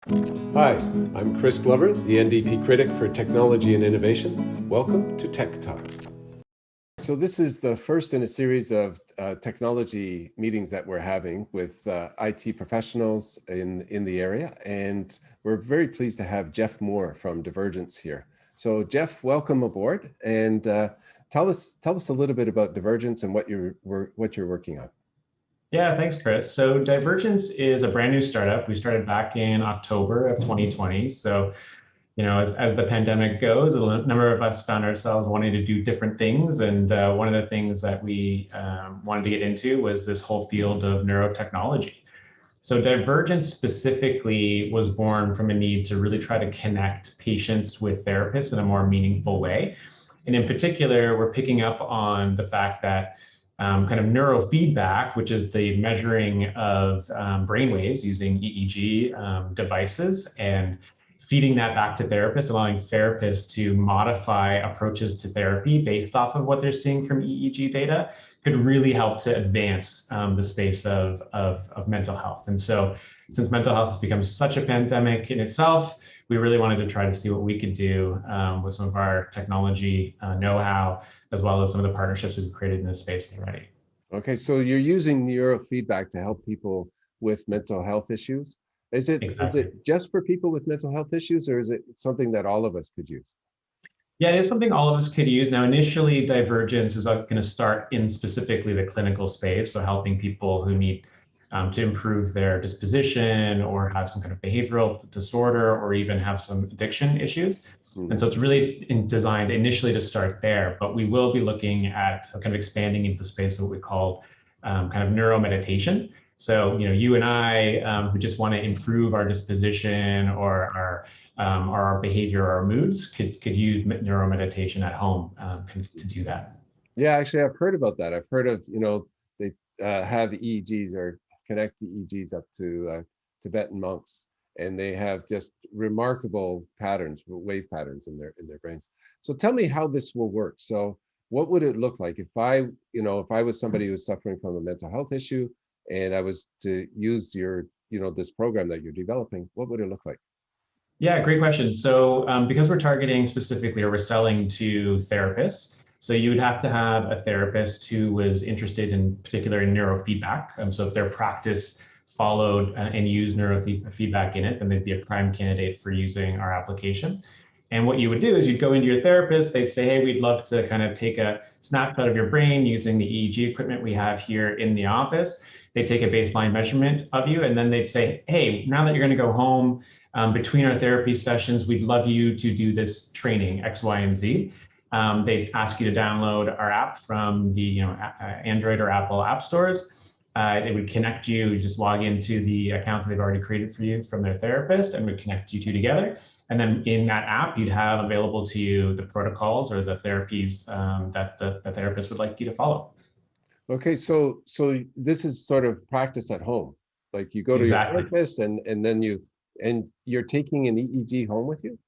Hi, I'm Chris Glover, the NDP Critic for Technology and Innovation. Welcome to Tech Talks. So this is the first in a series of technology meetings that we're having with IT professionals in the area, and we're very pleased to have Jeff Moore from Divergence here. So Jeff, welcome aboard, and tell us a little bit about Divergence and what you're working on. Yeah, thanks, Chris. So Divergence is a brand new startup. We started back in October of 2020. So, as the pandemic goes, a number of us found ourselves wanting to do different things. And one of the things that we wanted to get into was this whole field of neurotechnology. So Divergence specifically was born from a need to really try to connect patients with therapists in a more meaningful way. And in particular, we're picking up on the fact that kind of neurofeedback, which is the measuring of brain waves using EEG devices and feeding that back to therapists, allowing therapists to modify approaches to therapy based off of what they're seeing from EEG data, could really help to advance the space of mental health. And so since mental health has become such a pandemic in itself, we really wanted to try to see what we could do with some of our technology know-how, as well as some of the partnerships we've created in this space already. Okay, so you're using neurofeedback to help people with mental health issues. Is Exactly. it just for people with mental health issues, or is it something that all of us could use? Yeah, it is something all of us could use. Now, initially, Divergence is going to start in specifically the clinical space, so helping people who need to improve their disposition or have some kind of behavioral disorder or even have some addiction issues. And so it's really designed initially to start there, but we will be looking at kind of expanding into the space of what we call kind of neuromeditation. So, you and I who just want to improve our disposition or our behavior, our moods, could use neuromeditation at home to do that. Yeah, actually, I've heard about that. I've heard of, they have EEGs or connect EEGs up to Tibetan monks, and they have just remarkable patterns, wave patterns in their brains. So tell me how this will work. So what would it look like if if I was somebody who was suffering from a mental health issue and I was to use this program that you're developing, what would it look like? Yeah, great question. So because we're targeting specifically, or we're selling to therapists, so you would have to have a therapist who was interested in particular in neurofeedback. So if their practice followed and used neurofeedback in it, then they'd be a prime candidate for using our application. And what you would do is you'd go into your therapist, they'd say, hey, we'd love to kind of take a snapshot of your brain using the EEG equipment we have here in the office. They'd take a baseline measurement of you, and then they'd say, hey, now that you're going to go home, between our therapy sessions, we'd love you to do this training, X, Y, and Z. They'd ask you to download our app from the Android or Apple app stores. It would connect you, just log into the account that they've already created for you from their therapist, and would connect you two together. And then in that app, you'd have available to you the protocols or the therapies that the therapist would like you to follow. Okay, so this is sort of practice at home. Like you go to your Exactly. therapist and you're taking an EEG home with you?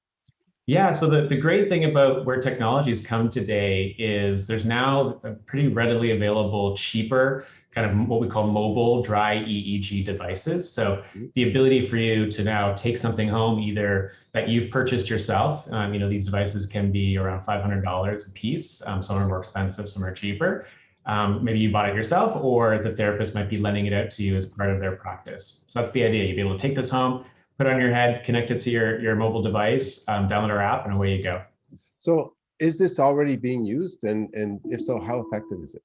Yeah, so the great thing about where technology has come today is there's now a pretty readily available, cheaper, kind of what we call mobile dry EEG devices. So the ability for you to now take something home, either that you've purchased yourself, these devices can be around $500 a piece. Some are more expensive, some are cheaper. Maybe you bought it yourself, or the therapist might be lending it out to you as part of their practice. So that's the idea. You'd be able to take this home, put it on your head, connect it to your mobile device, download our app, and away you go. So is this already being used? And if so, how effective is it?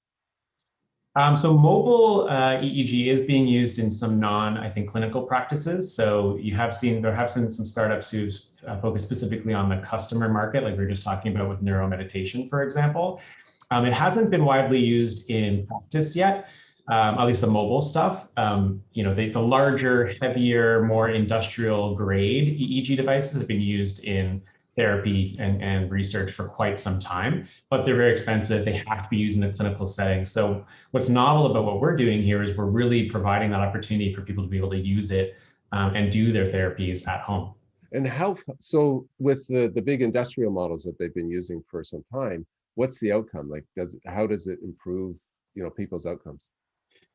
So mobile EEG is being used in some I think, clinical practices. So there have been some startups who've focused specifically on the customer market, like we were just talking about with neuromeditation, for example. It hasn't been widely used in practice yet, at least the mobile stuff. The larger, heavier, more industrial grade EEG devices have been used in therapy and research for quite some time, but they're very expensive. They have to be used in a clinical setting. So what's novel about what we're doing here is we're really providing that opportunity for people to be able to use it and do their therapies at home. And so with the big industrial models that they've been using for some time, what's the outcome? Like, how does it improve, people's outcomes?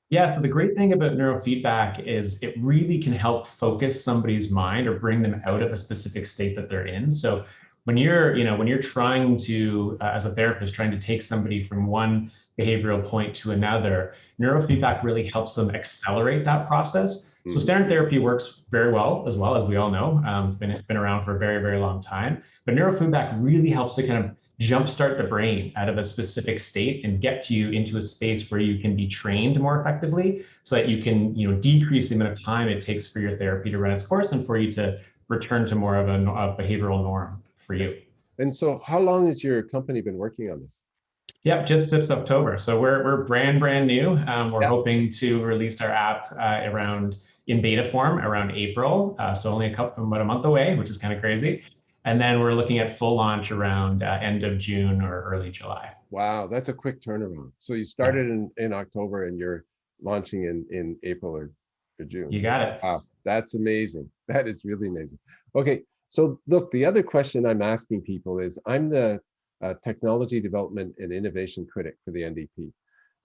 Yeah, so the great thing about neurofeedback is it really can help focus somebody's mind or bring them out of a specific state that they're in. So when you're trying to, as a therapist, trying to take somebody from one behavioral point to another, neurofeedback really helps them accelerate that process. So Mhm. standard therapy works very well, as we all know. It's been around for a very, very long time. But neurofeedback really helps to kind of jumpstart the brain out of a specific state and get you into a space where you can be trained more effectively so that you can decrease the amount of time it takes for your therapy to run its course and for you to return to more of a behavioral norm for you. And so how long has your company been working on this? Yep, just since October. So we're brand new. We're Yeah. hoping to release our app around in beta form around April. So only about a month away, which is kind of crazy. And then we're looking at full launch around end of June or early July. Wow, that's a quick turnaround. So you Yeah, started in October and you're launching in April or June. you got it. Wow, that's amazing. That is really amazing. Okay, so look, the other question I'm asking people is I'm the technology development and innovation critic for the NDP.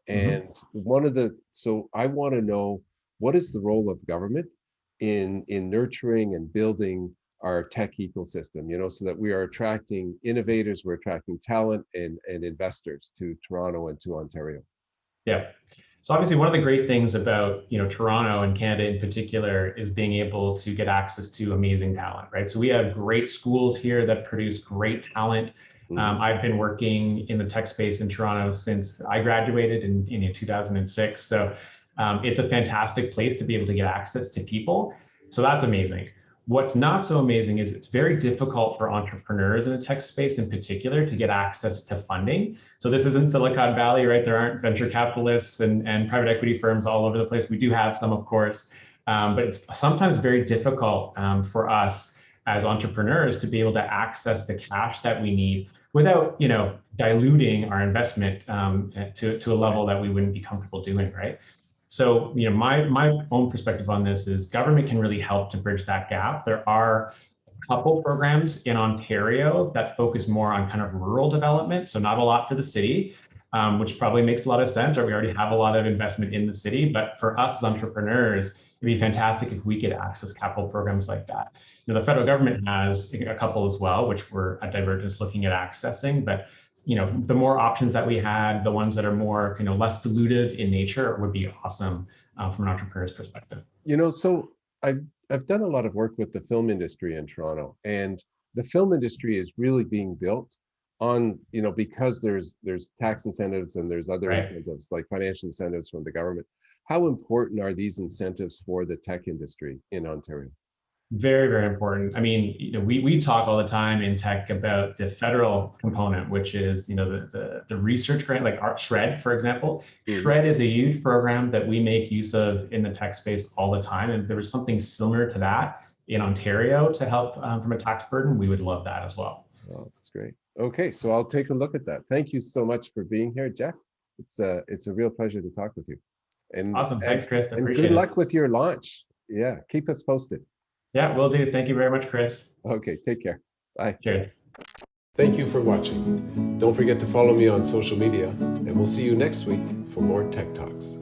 Mhm. And so I want to know, what is the role of government in nurturing and building our tech ecosystem, so that we are attracting innovators, we're attracting talent and investors to Toronto and to Ontario. Yeah. So obviously one of the great things about, Toronto and Canada in particular is being able to get access to amazing talent, right? So we have great schools here that produce great talent. Mhm. I've been working in the tech space in Toronto since I graduated in 2006. So it's a fantastic place to be able to get access to people. So that's amazing. What's not so amazing is it's very difficult for entrepreneurs in the tech space in particular to get access to funding. So this isn't Silicon Valley, right? There aren't venture capitalists and private equity firms all over the place. We do have some, of course, but it's sometimes very difficult for us as entrepreneurs to be able to access the cash that we need without, diluting our investment to a level that we wouldn't be comfortable doing, right? So, my own perspective on this is government can really help to bridge that gap. There are couple programs in Ontario that focus more on kind of rural development, so not a lot for the city, which probably makes a lot of sense, or we already have a lot of investment in the city. But for us as entrepreneurs, it'd be fantastic if we could access capital programs like that. The federal government has a couple as well, which we're at Divergence looking at accessing. But the more options that we had, the ones that are more less dilutive in nature would be awesome from an entrepreneur's perspective. So I've done a lot of work with the film industry in Toronto, and the film industry is really being built on, because there's tax incentives and there's other Right. incentives like financial incentives from the government. How important are these incentives for the tech industry in Ontario? Very, very important. I mean, we talk all the time in tech about the federal component, which is, the research grant, like our SHRED, for example. Mhm. SHRED is a huge program that we make use of in the tech space all the time. And if there was something similar to that in Ontario to help from a tax burden, we would love that as well. Oh, that's great. Okay, so I'll take a look at that. Thank you so much for being here, Jeff. It's a real pleasure to talk with you. And Awesome. and Thanks, Chris. I and good appreciate it. luck with your launch. Yeah, keep us posted. Yeah, will do. Thank you very much, Chris. Okay, take care. Bye. Cheers. Thank you for watching. Don't forget to follow me on social media, and we'll see you next week for more Tech Talks.